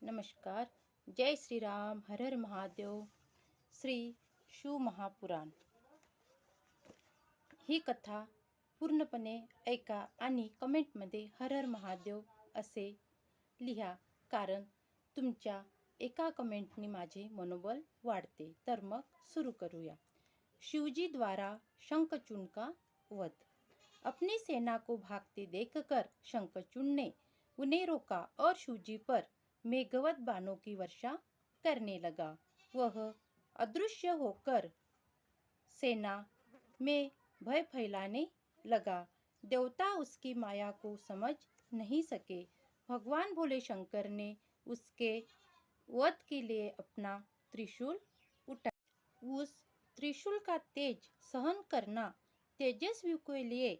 नमस्कार। जय श्री राम, हर हर महादेव। श्री शिव महापुराण ही कथा पूर्णपणे ऐका आणि कमेंटमध्ये हर हर महादेव असे लिहा, कारण तुमच्या एका कमेंटनी माझे मनोबल वाढते। तर मग सुरू करूया। शिवजी द्वारा शंखचूड़ का वध। अपनी सेना को भागते देखकर शंखचूड़ ने उन्हें रोका और शिवजी पर मेघवत बाणों की वर्षा करने लगा। वह अदृश्य होकर सेना में भय फैलाने लगा। देवता उसकी माया को समझ नहीं सके। भगवान भोले शंकर ने उसके वध के लिए अपना त्रिशूल उठाया। उस त्रिशूल का तेज सहन करना तेजस्वी के लिए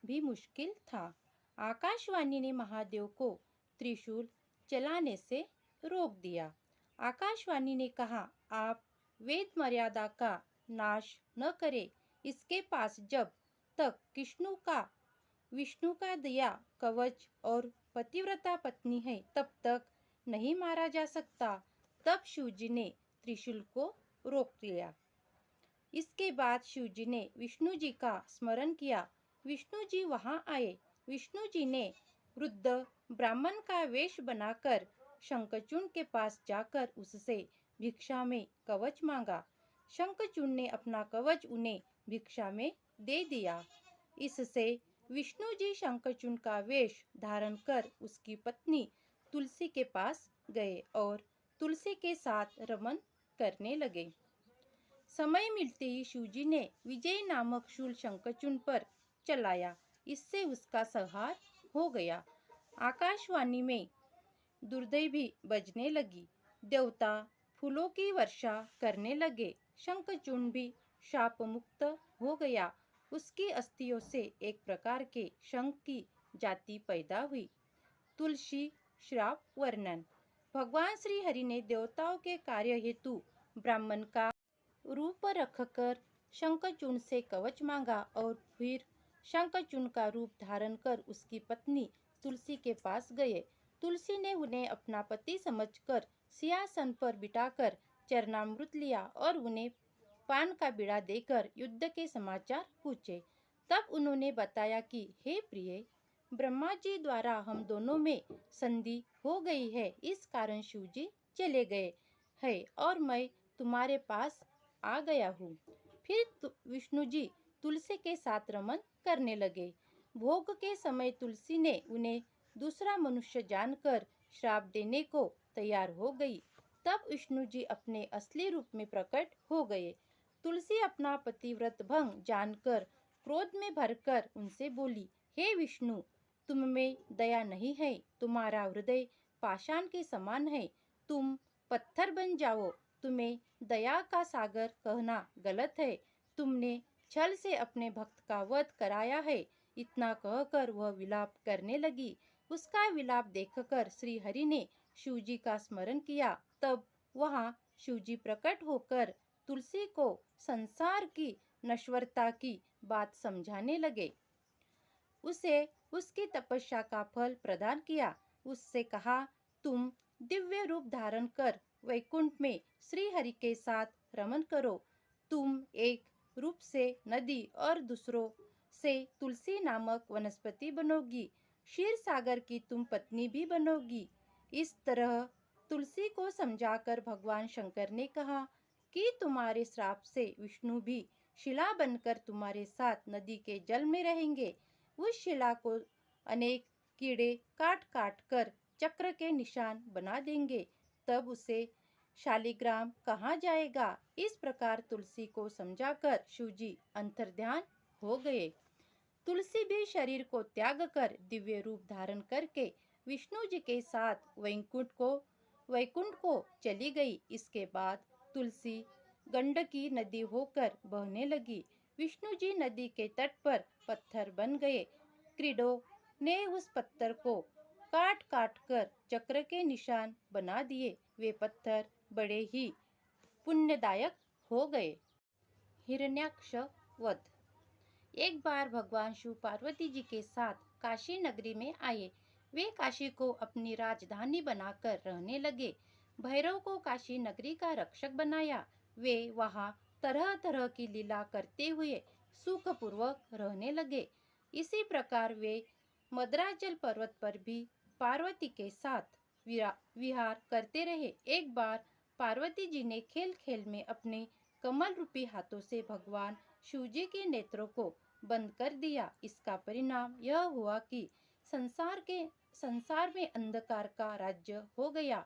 भी मुश्किल था। आकाशवाणी ने महादेव को त्रिशूल चलाने से रोक दिया। आकाशवाणी ने कहा, आप वेद मर्यादा का नाश न करें। इसके पास जब तक विष्णु का दिया कवच और पतिव्रता पत्नी है तब तक नहीं मारा जा सकता। तब शिवजी ने त्रिशूल को रोक लिया। इसके बाद शिवजी ने विष्णु जी का स्मरण किया। विष्णु जी वहां आए। विष्णु जी ने वृद्ध ब्राह्मण का वेश बनाकर शंखचूड़ के पास जाकर उससे भिक्षा में कवच मांगा। शंखचूड़ ने अपना कवच उन्हें भिक्षा में दे दिया। इससे विष्णु जी शंखचूड़ का वेश धारण कर उसकी पत्नी तुलसी के पास गए और तुलसी के साथ रमन करने लगे। समय मिलते ही शिवजी ने विजय नामक शूल शंखचूड़ पर चलाया। इससे उसका संहार हो गया। आकाशवाणी में दुर्दै भी बजने लगी। देवता फूलों की वर्षा करने लगे। शंखचूड़ भी शाप मुक्त हो गया। उसकी अस्थियों से एक प्रकार के शंख की जाति पैदा हुई। तुलसी श्राप वर्णन। भगवान श्री हरि ने देवताओं के कार्य हेतु ब्राह्मण का रूप रखकर शंखचूड़ से कवच मांगा और फिर शंखचूड़ का रूप धारण कर उसकी पत्नी तुलसी के पास गए। तुलसी ने उन्हें अपना पति समझकर सिंहासन पर बिठाकर चरणामृत लिया और उन्हें पान का बीड़ा देकर युद्ध के समाचार पूछे। तब उन्होंने बताया कि हे प्रिय, ब्रह्मा जी द्वारा हम दोनों में संधि हो गई है। इस कारण शिवजी चले गए हैं और मैं तुम्हारे पास आ गया हूँ। फिर विष्णु जी तुलसी के साथ रमन करने लगे। भोग के समय तुलसी ने उन्हें दूसरा मनुष्य जानकर श्राप देने को तैयार हो गई। तब विष्णु जी अपने असली रूप में प्रकट हो गए। तुलसी अपना पतिव्रत भंग जानकर क्रोध में भरकर उनसे बोली, हे विष्णु, तुम में दया नहीं है। तुम्हारा हृदय पाषाण के समान है। तुम पत्थर बन जाओ। तुम्हें दया का सागर कहना गलत है। तुमने छल से अपने भक्त का वध कराया है। इतना कहकर वह विलाप करने लगी। उसका विलाप देखकर श्री हरि ने शिवजी का स्मरण किया। तब वहां शिवजी प्रकट होकर तुलसी को संसार की नश्वरता की बात समझाने लगे। उसे उसकी तपस्या का फल प्रदान किया। उससे कहा, तुम दिव्य रूप धारण कर वैकुंठ में श्री हरि के साथ रमन करो। तुम एक रूप से नदी और दूसरों से तुलसी नामक वनस्पति बनोगी। क्षीर सागर की तुम पत्नी भी बनोगी। इस तरह तुलसी को समझाकर भगवान शंकर ने कहा कि तुम्हारे श्राप से विष्णु भी शिला बनकर तुम्हारे साथ नदी के जल में रहेंगे। उस शिला को अनेक कीड़े काट काट कर चक्र के निशान बना देंगे। तब उसे शालिग्राम कहा जाएगा। इस प्रकार तुलसी को समझाकर शिवजी अंतर्ध्यान हो गए। तुलसी भी शरीर को त्याग कर दिव्य रूप धारण करके विष्णु जी के साथ वैकुंठ को चली गई। इसके बाद तुलसी गंडकी नदी होकर बहने लगी। विष्णु जी नदी के तट पर पत्थर बन गए। कीड़ों ने उस पत्थर को काट काट कर चक्र के निशान बना दिए। वे पत्थर बड़े ही पुण्यदायक हो गए। हिरण्याक्ष वध। एक बार भगवान शिव पार्वती जी के साथ काशी नगरी में आए। वे काशी को अपनी राजधानी बनाकर रहने लगे। भैरव को काशी नगरी का रक्षक बनाया। वे वहां तरह तरह की लीला करते हुए सुखपूर्वक रहने लगे। इसी प्रकार वे मद्राचल पर्वत पर भी पार्वती के साथ विहार करते रहे। एक बार पार्वती जी ने खेल खेल में अपने कमल रूपी हाथों से भगवान शिव जी के नेत्रों को बंद कर दिया। इसका परिणाम यह हुआ कि संसार में अंधकार का राज्य हो गया।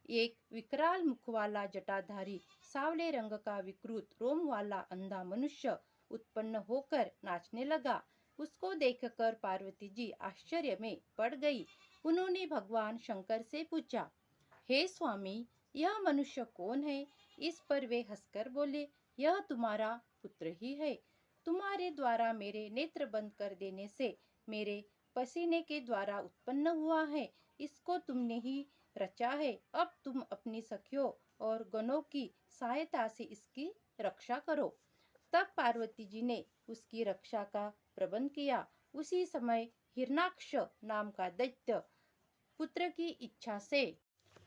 एक विकराल मुख वाला जटाधारी सांवले रंग का विकृत रोम वाला अंधा मनुष्य उत्पन्न होकर नाचने लगा। उसको देखकर पार्वती जी आश्चर्य में पड़ गई। उन्होंने भगवान शंकर से पूछा, हे स्वामी, यह मनुष्य कौन है? इस पर वे हंसकर बोले, यह तुम्हारा पुत्र ही है। तुम्हारे द्वारा मेरे नेत्र बंद कर देने से मेरे पसीने के द्वारा उत्पन्न हुआ है। इसको तुमने ही रचा है। अब तुम अपनी सखियों और गणों की सहायता से इसकी रक्षा करो। तब पार्वती जी ने उसकी रक्षा का प्रबंध किया। उसी समय हिरणाक्ष नाम का दैत्य पुत्र की इच्छा से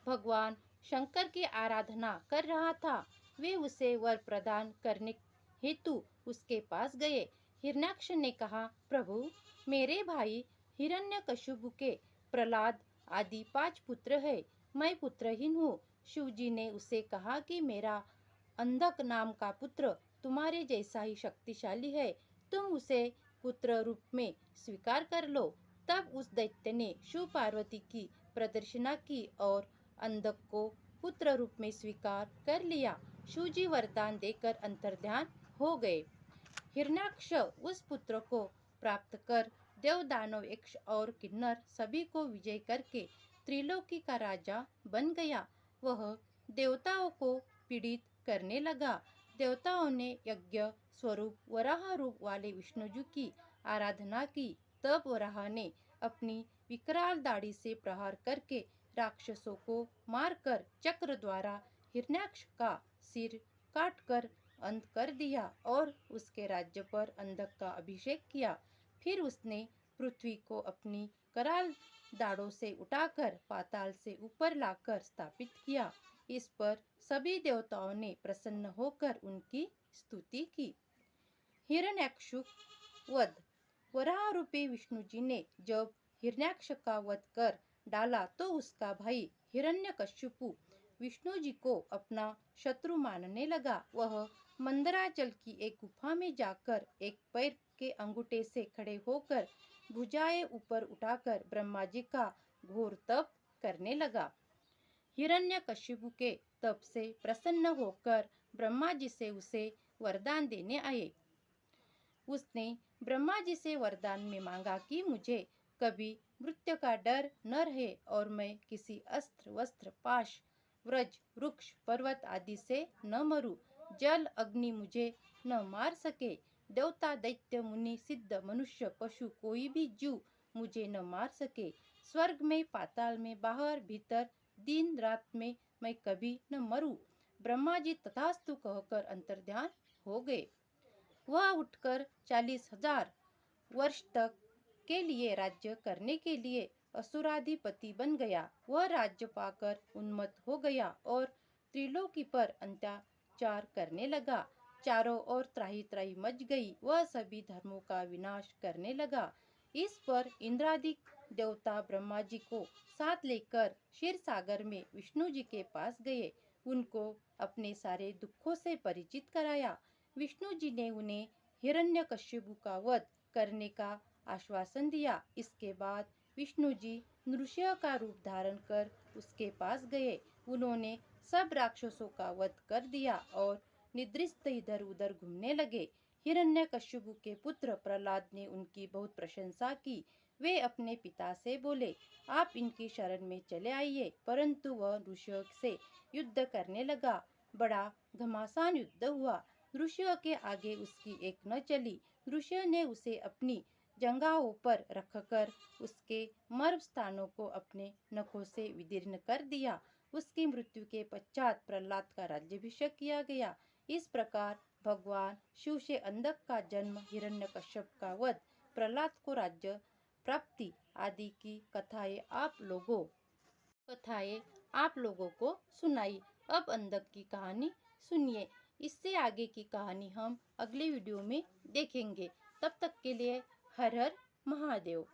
भगवान शंकर की आराधना कर रहा था। वे उसे वर प्रदान करने हेतु उसके पास गए। हिरण्याक्ष ने कहा, प्रभु, मेरे भाई हिरण्यकशिपु के प्रहलाद आदि 5 पुत्र है। मैं पुत्रहीन हूँ। शिव जी ने उसे कहा कि मेरा अंधक नाम का पुत्र तुम्हारे जैसा ही शक्तिशाली है। तुम उसे पुत्र रूप में स्वीकार कर लो। तब उस दैत्य ने शिव पार्वती की प्रदर्शना की और अंधक को पुत्र रूप में स्वीकार कर लिया। शिव जी वरदान देकर अंतर्ध्यान हो गए। हिरण्याक्ष उस पुत्र को प्राप्त कर देव दानव यक्ष और किन्नर सभी को विजय करके त्रिलोकी का राजा बन गया। वह देवताओं को पीड़ित करने लगा। देवताओं ने यज्ञ स्वरूप वराह रूप वाले विष्णु जी की आराधना की। तब वराह ने अपनी विकराल दाढ़ी से प्रहार करके राक्षसों को मारकर चक्र द्वारा हिरण्याक्ष का सिर काटकर अंत कर दिया और उसके राज्य पर अंधक का अभिषेक किया। फिर उसने पृथ्वी को अपनी कराल दाढ़ों से उठाकर पाताल से ऊपर लाकर स्थापित किया। इस पर सभी देवताओं ने प्रसन्न होकर उनकी स्तुति की। हिरण्याक्षु वध। वराह रूपी विष्णु जी ने जब हिरण्याक्ष का वध कर डाला तो उसका भाई हिरण्यकशिपु विष्णु जी को अपना शत्रु मानने लगा। वह मंदराचल की एक गुफा में जाकर एक पैर के अंगूठे से खड़े होकर भुजाएं ऊपर उठाकर ब्रह्मा जी का घोर तप करने लगा। हिरण्यकशिपु के तप से प्रसन्न होकर ब्रह्मा जी से उसे वरदान देने आए। उसने ब्रह्मा जी से वरदान में मांगा कि मुझे कभी मृत्यु का डर न रहे और मैं किसी अस्त्र वस्त्र पाश व्रज वृक्ष पर्वत आदि से न मरूं। जल अग्नि मुझे न मार सके। देवता दैत्य मुनि सिद्ध मनुष्य पशु कोई भी जीव मुझे न मार सके। स्वर्ग में पाताल में बाहर भीतर दिन रात में मैं कभी न मरूं। ब्रह्मा जी तथास्तु कहकर अंतर्ध्यान हो गए। वह उठकर 40,000 वर्ष तक के लिए राज्य करने के लिए असुराधिपति बन गया। वह राज्य पाकर उन्मत्त हो गया और त्रिलोकी पर अत्याचार करने लगा। चारों ओर त्राही त्राही मच गई। वह सभी धर्मों का विनाश करने लगा। इस पर इंद्रादिक देवता ब्रह्मा जी को साथ लेकर क्षीर सागर में विष्णु जी के पास गए। उनको अपने सारे दुखों से परिचित कराया। विष्णु जी ने उन्हें हिरण्यकशिपु का वध करने का आश्वासन दिया। इसके बाद विष्णु जी नृसिंह का रूप धारण कर उसके पास गए। उन्होंने सब राक्षसों का वध कर दिया और निद्रिस्त इधर उधर घूमने लगे। हिरण्यकशिपु के पुत्र प्रहलाद ने उनकी बहुत प्रशंसा की। वे अपने पिता से बोले, आप इनकी शरण में चले आइए। परंतु वह नृसिंह से युद्ध करने लगा। बड़ा घमासान युद्ध हुआ। नृसिंह के आगे उसकी एक न चली। नृसिंह ने उसे अपनी जंघाओं पर रखकर उसके मर्म स्थानों को अपने नखों से विदीर्ण कर दिया। उसकी मृत्यु के पश्चात प्रहलाद का राज्याभिषेक किया गया। इस प्रकार भगवान शिव से अंधक का जन्म, हिरण्यकश्यप का वध, प्रहलाद को राज्य प्राप्ति आदि की कथाएं आप लोगों को सुनाई। अब अंधक की कहानी सुनिए। इससे आगे की कहानी हम अगले वीडियो में देखेंगे। तब तक के लिए हर हर महादेव।